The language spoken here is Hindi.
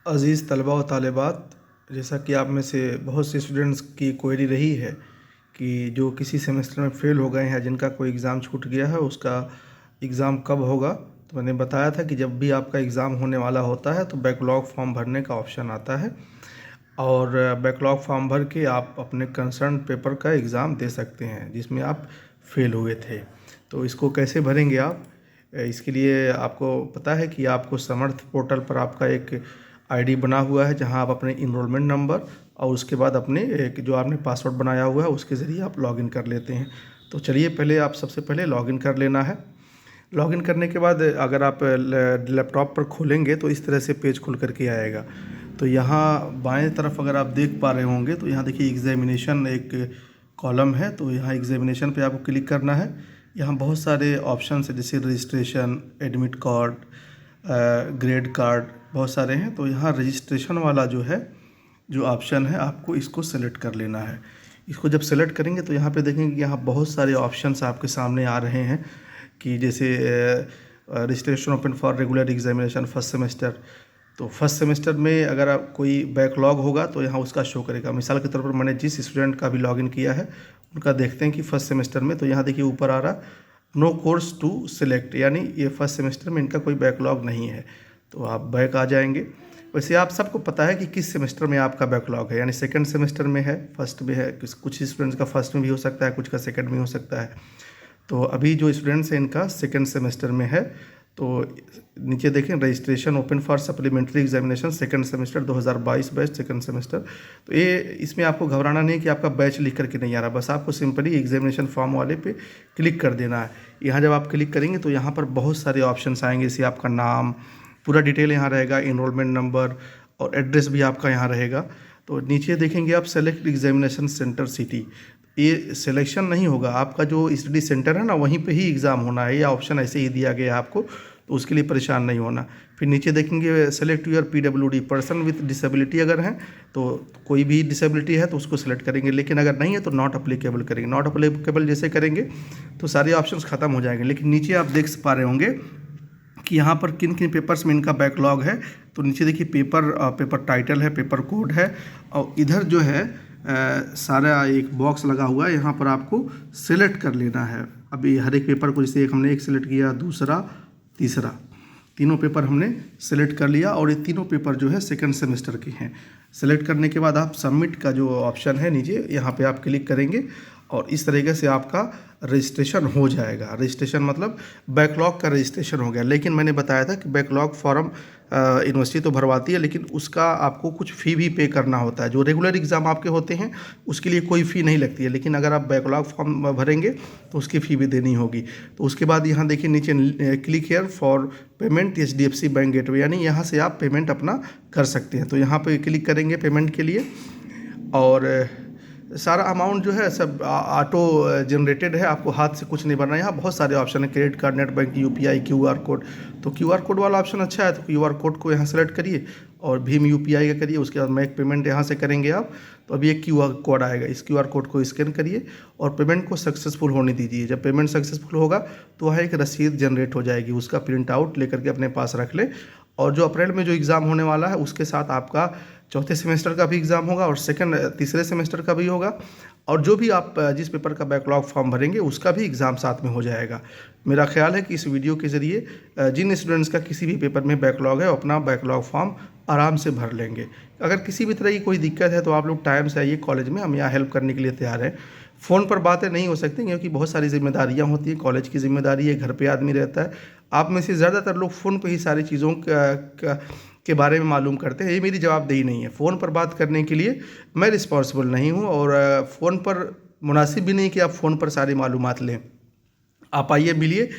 अज़ीज़ तलबा व तालिबात, जैसा कि आप में से बहुत से स्टूडेंट्स की क्वेरी रही है कि जो किसी सेमेस्टर में फ़ेल हो गए हैं, जिनका कोई एग्ज़ाम छूट गया है, उसका एग्ज़ाम कब होगा। तो मैंने बताया था कि जब भी आपका एग्ज़ाम होने वाला होता है तो बैकलॉग फॉर्म भरने का ऑप्शन आता है और बैकलॉग फॉर्म भर के आप अपने कंसर्न पेपर का एग्ज़ाम दे सकते हैं जिसमें आप फ़ेल हुए थे। तो इसको कैसे भरेंगे आप? इसके लिए आपको पता है कि आपको समर्थ पोर्टल पर आपका एक आईडी बना हुआ है, जहां आप अपने इनरोलमेंट नंबर और उसके बाद अपने एक जो आपने पासवर्ड बनाया हुआ है उसके ज़रिए आप लॉगिन कर लेते हैं। तो चलिए पहले आप सबसे पहले लॉगिन कर लेना है। लॉगिन करने के बाद अगर आप लैपटॉप पर खोलेंगे तो इस तरह से पेज खुल करके आएगा। तो यहाँ बाएं तरफ अगर आप देख पा रहे होंगे तो यहाँ देखिए एग्जामिनेशन एक कॉलम है। तो यहाँ एग्जामिनेशन पे आपको क्लिक करना है। यहाँ बहुत सारे ऑप्शन है, जैसे registration, admit card, grade card, बहुत सारे हैं। तो यहाँ रजिस्ट्रेशन वाला जो ऑप्शन है, आपको इसको सेलेक्ट कर लेना है। इसको जब सेलेक्ट करेंगे तो यहाँ पे देखेंगे कि यहाँ बहुत सारे ऑप्शंस आपके सामने आ रहे हैं कि जैसे registration open for regular examination first semester. तो फर्स्ट सेमेस्टर में अगर आप कोई बैकलॉग होगा तो यहाँ उसका शो करेगा। मिसाल के तौर पर मैंने जिस स्टूडेंट का भी लॉगिन किया है उनका देखते हैं कि फर्स्ट सेमेस्टर में, तो यहाँ देखिए ऊपर आ रहा नो कोर्स टू सिलेक्ट, यानी ये फर्स्ट सेमेस्टर में इनका कोई बैकलॉग नहीं है। तो आप बैक आ जाएंगे। वैसे आप सबको पता है कि किस सेमेस्टर में आपका बैकलॉग है, यानी सेकंड सेमेस्टर में है, फर्स्ट में है। कुछ स्टूडेंट्स का फर्स्ट में भी हो सकता है, कुछ का सेकंड में हो सकता है। तो अभी जो स्टूडेंट्स हैं इनका सेकंड सेमेस्टर में है। तो नीचे देखें registration open for supplementary examination second semester 2022 batch second semester. तो ये इसमें आपको घबराना नहीं कि आपका बैच लिख करके नहीं आ रहा, बस आपको सिंपली एग्जामिनेशन फॉर्म वाले पे क्लिक कर देना है। यहाँ जब आप क्लिक करेंगे तो यहाँ पर बहुत सारे ऑप्शंस आएंगे, जैसे आपका नाम, पूरा डिटेल यहाँ रहेगा, इनरोलमेंट नंबर और एड्रेस भी आपका यहाँ रहेगा। तो नीचे देखेंगे आप सेलेक्ट एग्जामिनेशन सेंटर सिटी, ये सिलेक्शन नहीं होगा, आपका जो स्टडी सेंटर है ना वहीं पे ही एग्ज़ाम होना है। ये ऑप्शन ऐसे ही दिया गया है आपको, तो उसके लिए परेशान नहीं होना। फिर नीचे देखेंगे select your PWD, person with disability अगर हैं तो कोई भी डिसेबिलिटी है तो उसको सेलेक्ट करेंगे, लेकिन अगर नहीं है तो नॉट अप्लीकेबल करेंगे। नॉट अप्लीकेबल जैसे करेंगे तो सारे ऑप्शंस खत्म हो जाएंगे। लेकिन नीचे आप देख पा रहे होंगे कि यहाँ पर किन किन पेपर्स में इनका बैकलॉग है। तो नीचे देखिए पेपर टाइटल है, पेपर कोड है, और इधर जो है सारा एक बॉक्स लगा हुआ है, यहाँ पर आपको सिलेक्ट कर लेना है। अभी हर एक पेपर को, जैसे हमने एक सिलेक्ट किया, दूसरा, तीसरा, तीनों पेपर हमने सेलेक्ट कर लिया और ये तीनों पेपर जो है सेकंड सेमेस्टर के हैं। सेलेक्ट करने के बाद आप सबमिट का जो ऑप्शन है नीचे, यहाँ पे आप क्लिक करेंगे और इस तरीके से आपका रजिस्ट्रेशन हो जाएगा। रजिस्ट्रेशन मतलब बैकलॉग का रजिस्ट्रेशन हो गया। लेकिन मैंने बताया था कि बैकलॉग फॉर्म यूनिवर्सिटी तो भरवाती है, लेकिन उसका आपको कुछ फ़ी भी पे करना होता है। जो रेगुलर एग्ज़ाम आपके होते हैं उसके लिए कोई फ़ी नहीं लगती है, लेकिन अगर आप बैकलॉग फॉर्म भरेंगे तो उसकी फ़ी भी देनी होगी। तो उसके बाद यहाँ देखिए नीचे click here for payment HDFC bank gateway, यानी यहाँ से आप पेमेंट अपना कर सकते हैं। तो यहाँ पर क्लिक करेंगे पेमेंट के लिए और सारा अमाउंट जो है सब ऑटो जनरेटेड है, आपको हाथ से कुछ नहीं भरना है। यहाँ बहुत सारे ऑप्शन है, credit card, net bank, UPI, QR code. तो QR कोड वाला ऑप्शन अच्छा है, तो QR कोड को यहाँ सेलेक्ट करिए और भीम UPI का करिए। उसके बाद मेक पेमेंट यहाँ से करेंगे आप, तो अभी एक QR कोड आएगा, इस QR कोड को स्कैन करिए और पेमेंट को सक्सेसफुल होने दीजिए। जब पेमेंट सक्सेसफुल होगा तो वहाँ एक रसीद जनरेट हो जाएगी, उसका प्रिंट आउट लेकर के अपने पास रख ले। और जो अप्रैल में जो एग्ज़ाम होने वाला है उसके साथ आपका चौथे सेमेस्टर का भी एग्ज़ाम होगा और तीसरे सेमेस्टर का भी होगा, और जो भी आप जिस पेपर का बैकलॉग फॉर्म भरेंगे उसका भी एग्ज़ाम साथ में हो जाएगा। मेरा ख्याल है कि इस वीडियो के ज़रिए जिन स्टूडेंट्स का किसी भी पेपर में बैकलॉग है अपना बैकलॉग फॉर्म आराम से भर लेंगे। अगर किसी भी तरह की कोई दिक्कत है तो आप लोग टाइम से आइए कॉलेज में, हम यहाँ हेल्प करने के लिए तैयार हैं। फ़ोन पर बातें नहीं हो सकती क्योंकि बहुत सारी जिम्मेदारियाँ होती हैं, कॉलेज की जिम्मेदारी है, घर पे आदमी रहता है। आप में से ज़्यादातर लोग फ़ोन पे ही सारी चीज़ों के बारे में मालूम करते हैं। ये मेरी जवाबदेही नहीं है, फ़ोन पर बात करने के लिए मैं रिस्पॉन्सिबल नहीं हूँ और फ़ोन पर मुनासिब भी नहीं कि आप फ़ोन पर सारी मालूमात लें। आप आइए, मिलिए,